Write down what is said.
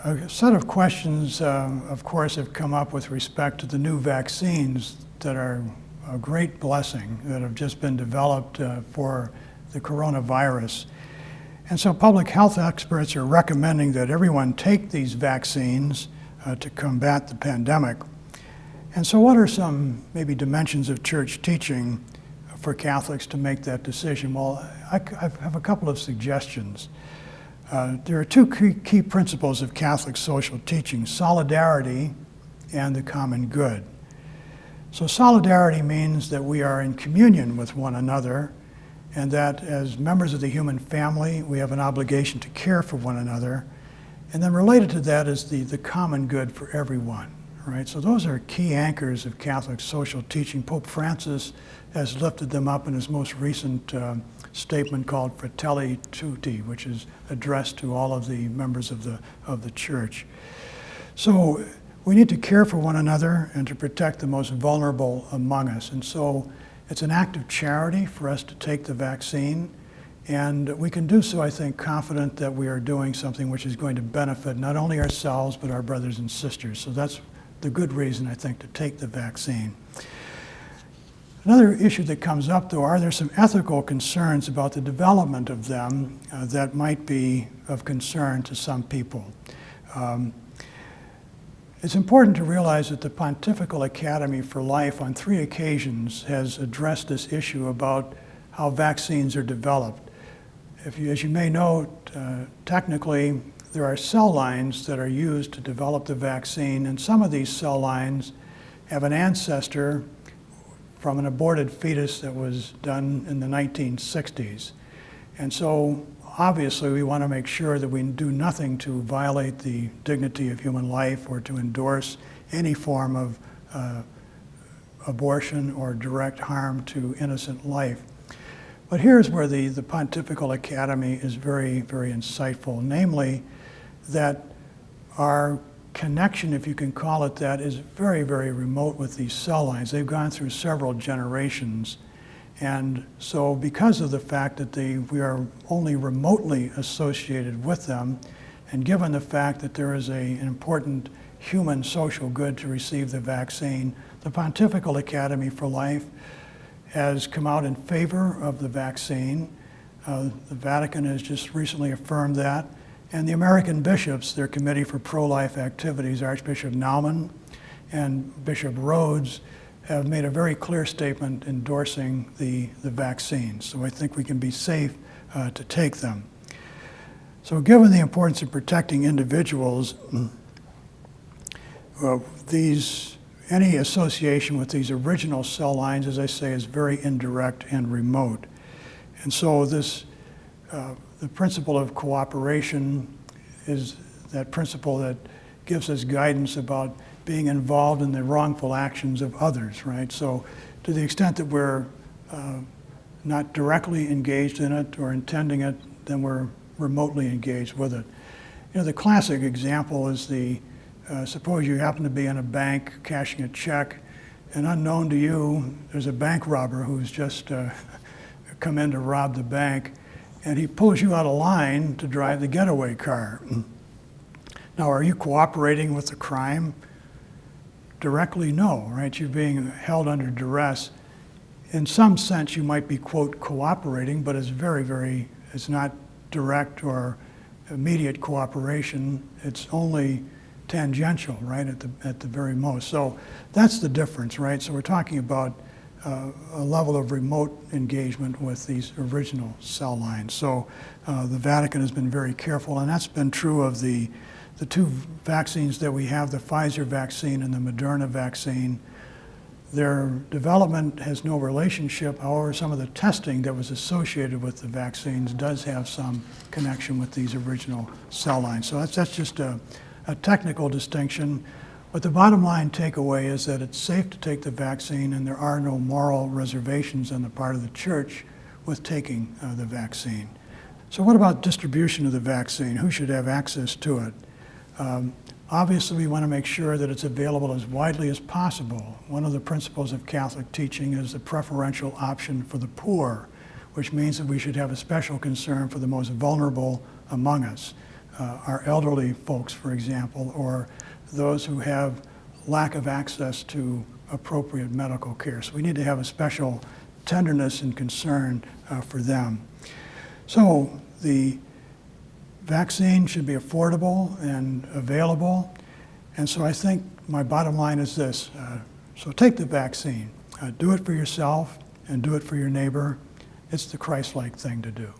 A set of questions, of course, have come up with respect to the new vaccines that are a great blessing that have just been developed for the coronavirus. And so public health experts are recommending that everyone take these vaccines to combat the pandemic. And so what are some maybe dimensions of church teaching for Catholics to make that decision? Well, I have a couple of suggestions. There are two key principles of Catholic social teaching: solidarity and the common good. So solidarity means that we are in communion with one another, and that as members of the human family, we have an obligation to care for one another. And then related to that is the common good for everyone, right? So those are key anchors of Catholic social teaching. Pope Francis has lifted them up in his most recent statement called Fratelli Tutti, which is addressed to all of the members of the church. So we need to care for one another and to protect the most vulnerable among us. And so it's an act of charity for us to take the vaccine. And we can do so, I think, confident that we are doing something which is going to benefit not only ourselves, but our brothers and sisters. So that's the good reason, I think, to take the vaccine. Another issue that comes up, though, are there some ethical concerns about the development of them that might be of concern to some people. It's important to realize that the Pontifical Academy for Life on 3 occasions has addressed this issue about how vaccines are developed. As you may know, technically, there are cell lines that are used to develop the vaccine, and some of these cell lines have an ancestor from an aborted fetus that was done in the 1960s. And so obviously we want to make sure that we do nothing to violate the dignity of human life or to endorse any form of abortion or direct harm to innocent life. But here's where the Pontifical Academy is very, very insightful, namely that our connection, if you can call it that, is very, very remote with these cell lines. They've gone through several generations. And so because of the fact that we are only remotely associated with them, and given the fact that there is an important human social good to receive the vaccine, the Pontifical Academy for Life has come out in favor of the vaccine. The Vatican has just recently affirmed that. And the American bishops, their Committee for Pro-Life Activities, Archbishop Naumann and Bishop Rhodes, have made a very clear statement endorsing the vaccine. So I think we can be safe to take them. So given the importance of protecting individuals, any association with these original cell lines, as I say, is very indirect and remote. And so the principle of cooperation is that principle that gives us guidance about being involved in the wrongful actions of others, right? So to the extent that we're not directly engaged in it or intending it, then we're remotely engaged with it. You know, the classic example is suppose you happen to be in a bank cashing a check, and unknown to you, there's a bank robber who's just come in to rob the bank, and he pulls you out of line to drive the getaway car. Now, are you cooperating with the crime? Directly, no, right? You're being held under duress. In some sense, you might be, quote, cooperating, but it's not direct or immediate cooperation. It's only tangential, right, at the very most. So that's the difference, right? So we're talking about a level of remote engagement with these original cell lines. So the Vatican has been very careful, and that's been true of the 2 vaccines that we have, the Pfizer vaccine and the Moderna vaccine. Their development has no relationship. However, some of the testing that was associated with the vaccines does have some connection with these original cell lines. So that's just a technical distinction. But the bottom line takeaway is that it's safe to take the vaccine, and there are no moral reservations on the part of the Church with taking the vaccine. So what about distribution of the vaccine? Who should have access to it? Obviously, we want to make sure that it's available as widely as possible. One of the principles of Catholic teaching is the preferential option for the poor, which means that we should have a special concern for the most vulnerable among us. our elderly folks, for example, or those who have lack of access to appropriate medical care. So we need to have a special tenderness and concern for them. So the vaccine should be affordable and available. And so I think my bottom line is this. So take the vaccine. Do it for yourself and do it for your neighbor. It's the Christ-like thing to do.